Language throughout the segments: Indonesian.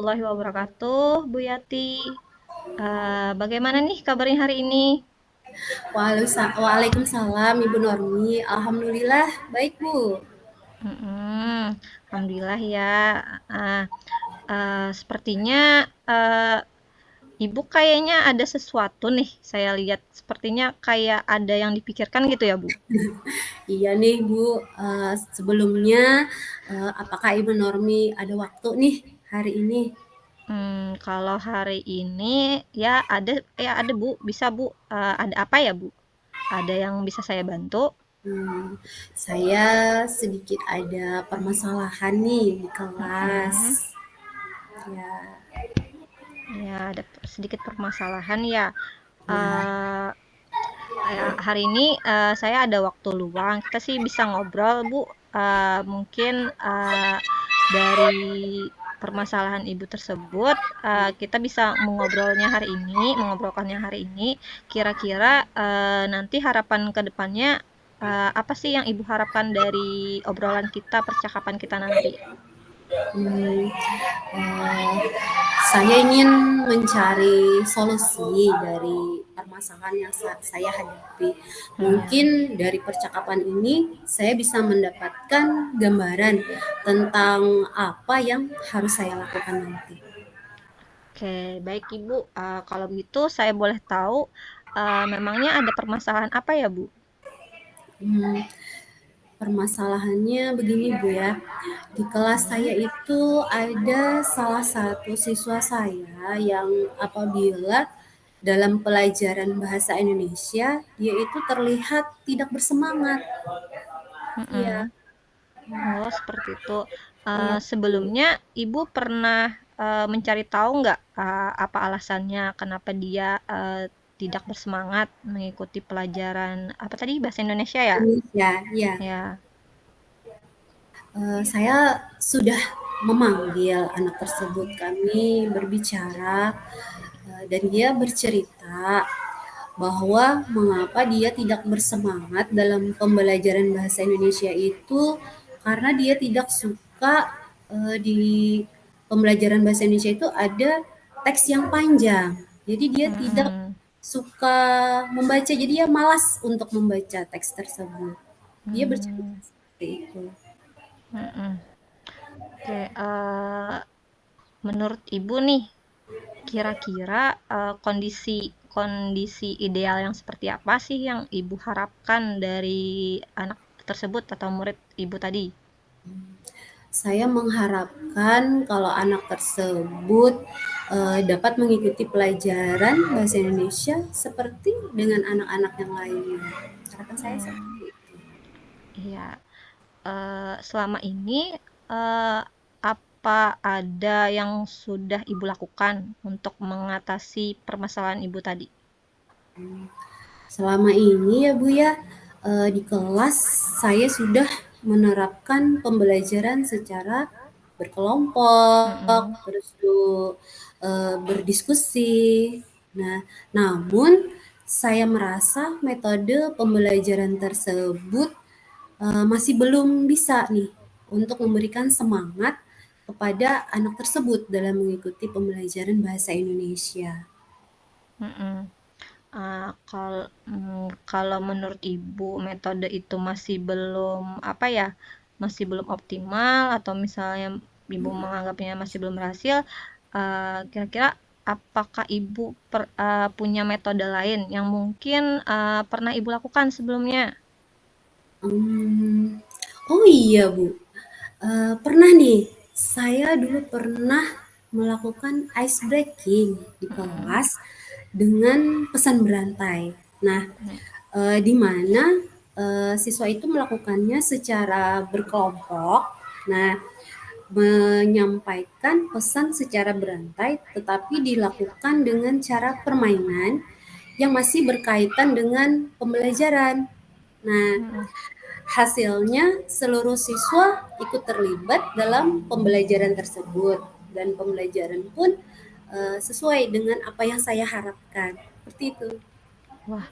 warahmatullahi wabarakatuh, Bu Yati. Bagaimana nih kabarnya hari ini? Waalaikumsalam Ibu Normi. Alhamdulillah baik Bu. Alhamdulillah ya. Ah, Sepertinya Ibu kayaknya ada sesuatu nih. Saya lihat sepertinya kayak ada yang dipikirkan gitu ya, Bu. Iya nih Bu. Sebelumnya apakah Ibu Normi ada waktu nih hari ini? Kalau hari ini ya ada Bu, bisa Bu. Ada apa ya Bu? Ada yang bisa saya bantu? Hmm, saya sedikit ada permasalahan nih di kelas. Mm-mm. Ya, Ya, ada sedikit permasalahan ya. ya. Eh, Hari ini saya ada waktu luang. Kita sih bisa ngobrol, Bu. Mungkin dari permasalahan Ibu tersebut, kita bisa mengobrolkannya hari ini. Kira-kira nanti harapan ke depannya apa sih yang Ibu harapkan dari obrolan kita, percakapan kita nanti? Hmm, eh, saya ingin mencari solusi dari permasalahan yang saya hadapi. Ya. Mungkin dari percakapan ini saya bisa mendapatkan gambaran tentang apa yang harus saya lakukan nanti. Oke, baik Ibu. Kalau begitu saya boleh tahu memangnya ada permasalahan apa ya, Bu? Hmm, Permasalahannya begini Bu ya, di kelas Hmm. saya itu ada salah satu siswa saya yang apabila dalam pelajaran bahasa Indonesia dia itu terlihat tidak bersemangat. Mm-mm. Iya, Oh, seperti itu. iya Bu. Sebelumnya Ibu pernah mencari tahu nggak apa alasannya kenapa dia tidak bersemangat mengikuti pelajaran apa tadi bahasa Indonesia ya? Indonesia, iya. Ya. Saya sudah memanggil anak tersebut, kami berbicara, dan dia bercerita bahwa mengapa dia tidak bersemangat dalam pembelajaran bahasa Indonesia itu karena dia tidak suka, di pembelajaran bahasa Indonesia itu ada teks yang panjang. Jadi dia tidak Mm-mm. suka membaca, jadi dia malas untuk membaca teks tersebut. Dia bercerita Hmm. seperti itu. Mm-mm. Oke, menurut Ibu nih, kira-kira kondisi kondisi ideal yang seperti apa sih yang Ibu harapkan dari anak tersebut atau murid Ibu tadi? Saya mengharapkan kalau anak tersebut dapat mengikuti pelajaran bahasa Indonesia seperti dengan anak-anak yang lainnya. Harapan saya Hmm, seperti itu. iya. Selama ini eh, apa ada yang sudah Ibu lakukan untuk mengatasi permasalahan Ibu tadi? Selama ini ya Bu ya, di kelas saya sudah menerapkan pembelajaran secara berkelompok, Mm-mm. terus tuh berdiskusi. Nah, namun saya merasa metode pembelajaran tersebut masih belum bisa nih untuk memberikan semangat kepada anak tersebut dalam mengikuti pembelajaran bahasa Indonesia. Mm-mm. Kalau menurut Ibu metode itu masih belum apa ya, masih belum optimal atau misalnya Ibu menganggapnya masih belum berhasil, kira-kira apakah Ibu punya metode lain yang mungkin pernah Ibu lakukan sebelumnya? Hmm, oh iya Bu, pernah nih, saya dulu pernah melakukan ice breaking di Mm-mm. kelas dengan pesan berantai. Nah, di mana siswa itu melakukannya secara berkelompok. Nah, menyampaikan pesan secara berantai, tetapi dilakukan dengan cara permainan yang masih berkaitan dengan pembelajaran. Nah, Mm-mm. hasilnya seluruh siswa ikut terlibat dalam pembelajaran tersebut dan pembelajaran pun sesuai dengan apa yang saya harapkan. Seperti itu. Wah,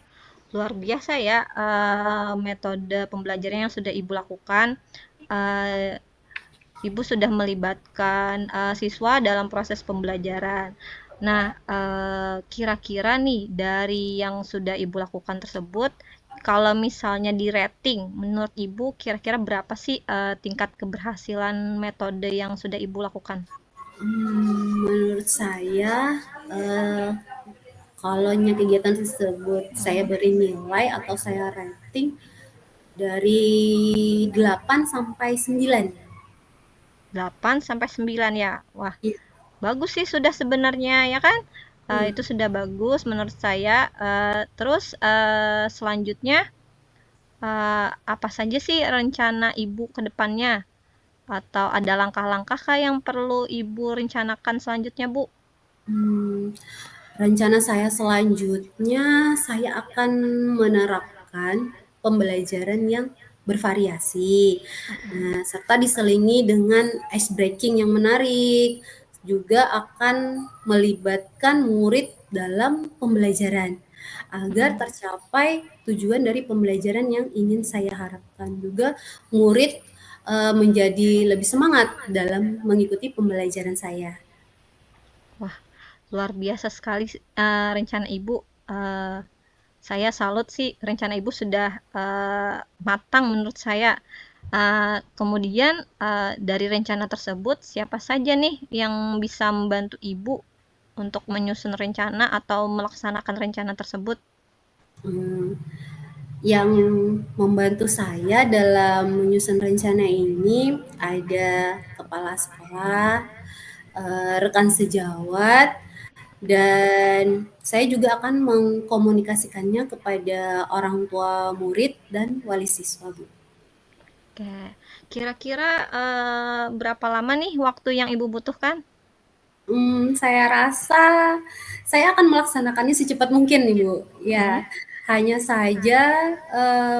luar biasa ya metode pembelajaran yang sudah Ibu lakukan. Eh, Ibu sudah melibatkan siswa dalam proses pembelajaran. Nah, kira-kira nih dari yang sudah Ibu lakukan tersebut, kalau misalnya di rating, menurut Ibu kira-kira berapa sih tingkat keberhasilan metode yang sudah Ibu lakukan? Menurut saya, kalau kegiatan tersebut saya Hmm, beri nilai atau saya rating dari 8 sampai 9. 8 sampai 9 ya. Wah, Iya, bagus sih sudah sebenarnya ya kan? iya. Itu sudah bagus menurut saya. Terus selanjutnya apa saja sih rencana Ibu ke depannya? Atau ada langkah-langkah kah yang perlu Ibu rencanakan selanjutnya, Bu? Hmm, Rencana saya selanjutnya, saya akan menerapkan pembelajaran yang bervariasi, nah, serta diselingi dengan ice breaking yang menarik. Juga akan melibatkan murid dalam pembelajaran agar Mhm. tercapai tujuan dari pembelajaran yang ingin saya harapkan. Juga murid menjadi lebih semangat dalam mengikuti pembelajaran saya. Wah, luar biasa sekali rencana Ibu. Eh, saya salut sih rencana Ibu sudah matang menurut saya. Kemudian dari rencana tersebut siapa saja nih yang bisa membantu Ibu untuk menyusun rencana atau melaksanakan rencana tersebut? Hmm, Yang membantu saya dalam menyusun rencana ini ada kepala sekolah, rekan sejawat, dan saya juga akan mengkomunikasikannya kepada orang tua murid dan wali siswa, Bu. Oke, kira-kira berapa lama nih waktu yang Ibu butuhkan? Saya rasa saya akan melaksanakannya secepat mungkin nih, Bu. Ya, Mm-mm. hanya saja,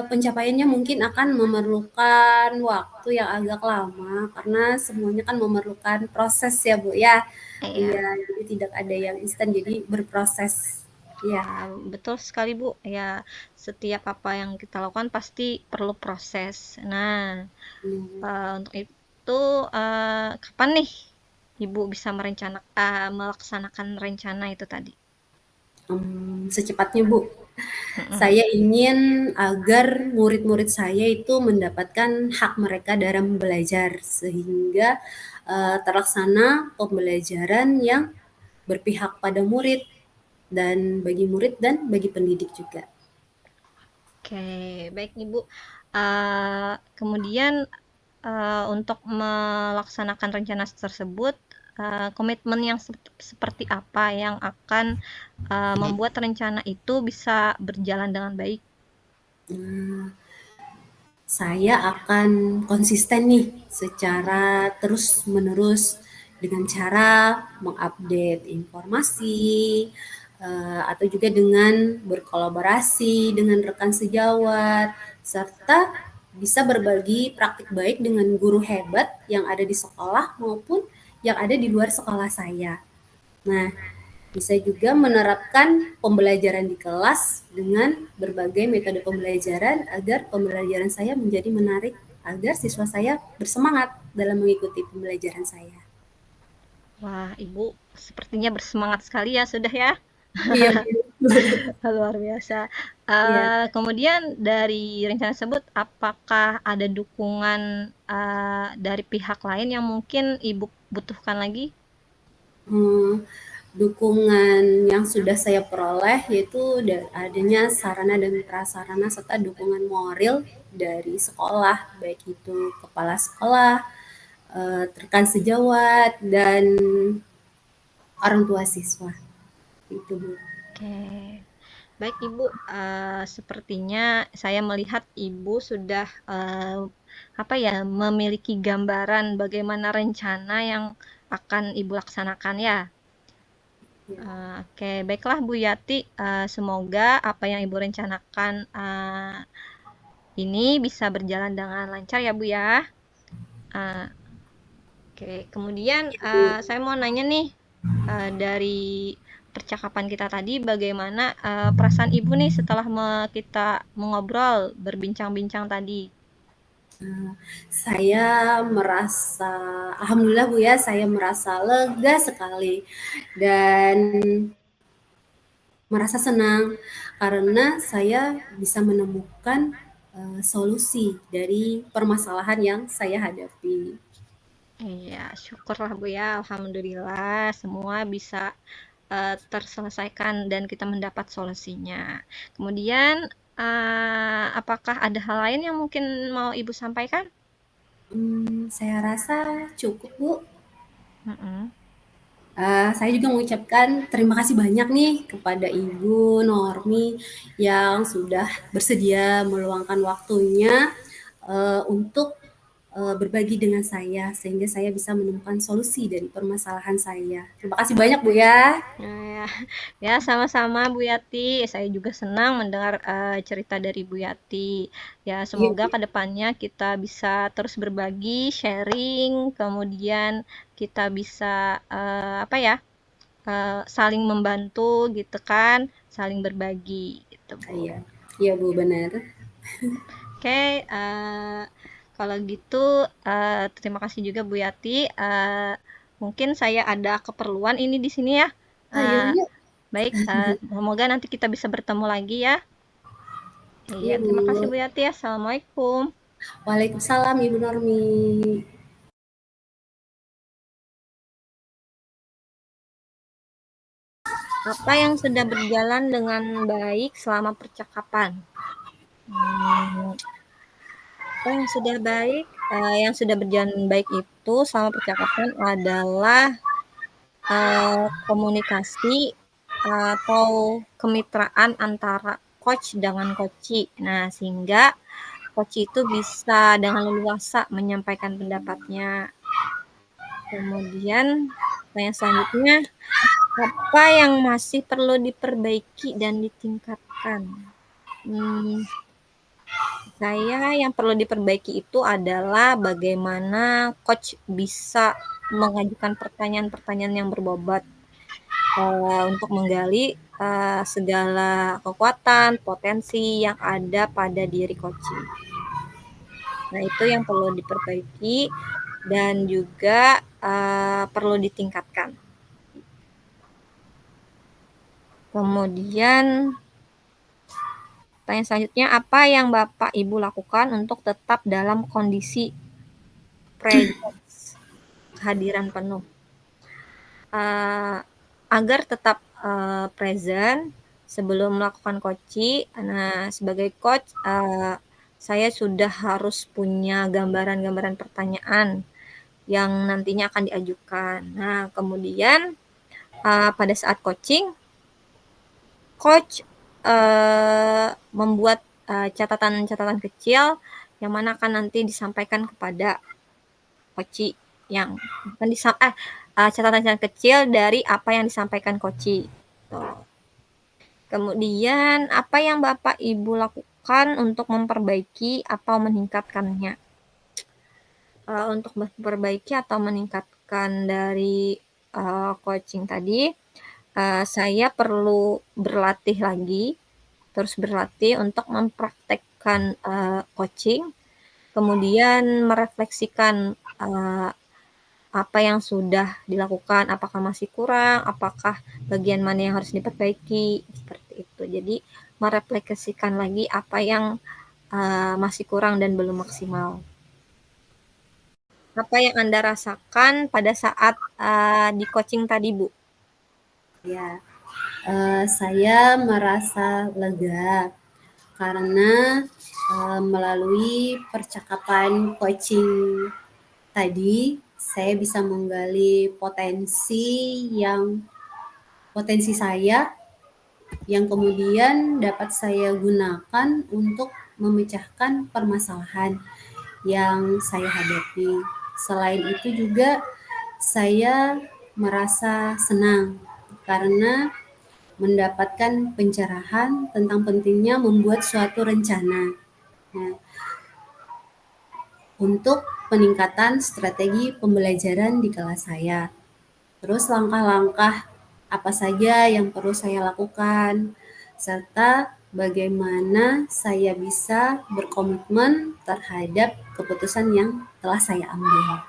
pencapaiannya mungkin akan memerlukan waktu yang agak lama karena semuanya kan memerlukan proses ya, Bu, ya. Ya, Iya, jadi tidak ada yang instan, jadi berproses. Iya, betul sekali Bu. Ya, setiap apa yang kita lakukan pasti perlu proses. Nah, mmm, untuk itu kapan nih Ibu bisa melaksanakan rencana itu tadi? secepatnya, Bu. Mm-mm. Saya ingin agar murid-murid saya itu mendapatkan hak mereka dalam belajar sehingga terlaksana pembelajaran yang berpihak pada murid dan bagi murid dan bagi pendidik juga. Oke, baik Ibu. Kemudian untuk melaksanakan rencana tersebut, komitmen yang seperti apa yang akan membuat rencana itu bisa berjalan dengan baik? Nah, saya akan konsisten nih secara terus-menerus dengan cara mengupdate informasi, atau juga dengan berkolaborasi dengan rekan sejawat, serta bisa berbagi praktik baik dengan guru hebat yang ada di sekolah maupun yang ada di luar sekolah saya. Nah, bisa juga menerapkan pembelajaran di kelas dengan berbagai metode pembelajaran agar pembelajaran saya menjadi menarik agar siswa saya bersemangat dalam mengikuti pembelajaran saya. Wah, Ibu sepertinya bersemangat sekali ya sudah ya. Iya, Luar biasa. iya. Kemudian dari rencana tersebut, apakah ada dukungan dari pihak lain yang mungkin Ibu butuhkan lagi? Hmm, Dukungan yang sudah saya peroleh yaitu adanya sarana dan prasarana serta dukungan moral dari sekolah, baik itu kepala sekolah, rekan sejawat, dan orang tua siswa. Itu, Bu. Oke. Baik Ibu, sepertinya saya melihat Ibu sudah apa ya, memiliki gambaran bagaimana rencana yang akan Ibu laksanakan ya. Ya. Oke, baiklah Bu Yati, semoga apa yang Ibu rencanakan ini bisa berjalan dengan lancar ya Bu ya. Eh, oke, kemudian saya mau nanya nih dari percakapan kita tadi, bagaimana perasaan Ibu nih setelah kita mengobrol, berbincang-bincang tadi? Saya merasa alhamdulillah Bu ya, saya merasa lega sekali dan merasa senang karena saya bisa menemukan, solusi dari permasalahan yang saya hadapi. Iya, syukurlah Bu ya, alhamdulillah semua bisa terselesaikan dan kita mendapat solusinya. Kemudian, apakah ada hal lain yang mungkin mau Ibu sampaikan? Saya rasa cukup Bu. Mhm. Saya juga mengucapkan terima kasih banyak nih kepada Ibu Normi yang sudah bersedia meluangkan waktunya, untuk, berbagi dengan saya sehingga saya bisa menemukan solusi dari permasalahan saya. Terima kasih banyak Bu ya. Nah, ya, ya sama-sama Bu Yati. Saya juga senang mendengar cerita dari Bu Yati. Ya, Iya semoga Bu. kedepannya kita bisa terus berbagi, sharing, kemudian kita bisa apa ya, saling membantu gitu kan, saling berbagi gitu Bu. Iya. Iya Bu, benar. Oke, kalau gitu terima kasih juga Bu Yati. Mungkin saya ada keperluan ini di sini ya. Iya Bu, Eh, yuk. Baik, semoga nanti kita bisa bertemu lagi ya. Iya, Iya terima kasih Bu. Bu Yati. Assalamualaikum. Waalaikumsalam Ibu Normi. Apa yang sudah berjalan dengan baik selama percakapan? Hmm, apa yang sudah baik? Yang sudah berjalan baik itu selama percakapan adalah komunikasi atau kemitraan antara coach dengan coachee. Nah, sehingga coach itu bisa dengan leluasa menyampaikan pendapatnya. Kemudian, yang selanjutnya, apa yang masih perlu diperbaiki dan ditingkatkan? Hmm, saya yang perlu diperbaiki itu adalah bagaimana coach bisa mengajukan pertanyaan-pertanyaan yang berbobot untuk menggali segala kekuatan, potensi yang ada pada diri coaching. Nah, itu yang perlu diperbaiki dan juga perlu ditingkatkan. Kemudian, pertanyaan selanjutnya, apa yang Bapak Ibu lakukan untuk tetap dalam kondisi presence, kehadiran penuh? Agar tetap present sebelum melakukan coaching. Nah, sebagai coach, saya sudah harus punya gambaran-gambaran pertanyaan yang nantinya akan diajukan. Nah, kemudian pada saat coaching, coach membuat catatan-catatan kecil yang mana akan nanti disampaikan kepada coach yang bukan catatan-catatan kecil dari apa yang disampaikan coach. Kemudian apa yang Bapak Ibu lakukan untuk memperbaiki atau meningkatkannya? Untuk memperbaiki atau meningkatkan dari coaching tadi, saya perlu berlatih lagi, terus berlatih untuk mempraktekkan coaching, kemudian merefleksikan apa yang sudah dilakukan, apakah masih kurang, apakah bagian mana yang harus diperbaiki, seperti itu. Jadi merefleksikan lagi apa yang masih kurang dan belum maksimal. Apa yang Anda rasakan pada saat di coaching tadi, Bu? Ya, saya merasa lega karena melalui percakapan coaching tadi saya bisa menggali potensi saya yang kemudian dapat saya gunakan untuk memecahkan permasalahan yang saya hadapi. Selain itu juga saya merasa senang karena mendapatkan pencerahan tentang pentingnya membuat suatu rencana. Nah, untuk peningkatan strategi pembelajaran di kelas saya. Terus langkah-langkah apa saja yang perlu saya lakukan, serta bagaimana saya bisa berkomitmen terhadap keputusan yang telah saya ambil.